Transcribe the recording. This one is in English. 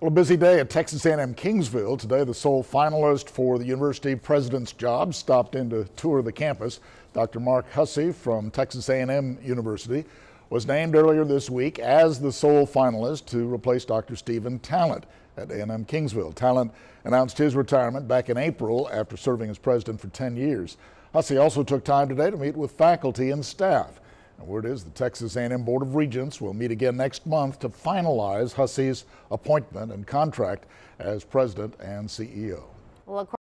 Well, a busy day at Texas A&M Kingsville. Today, the sole finalist for the university president's job stopped in to tour the campus. Dr. Mark Hussey from Texas A&M University was named earlier this week as the sole finalist to replace Dr. Stephen Talent at A&M Kingsville. Talent announced his retirement back in April after serving as president for 10 years. Hussey also took time today to meet with faculty and staff. And word is the Texas A&M Board of Regents will meet again next month to finalize Hussey's appointment and contract as president and CEO. Well,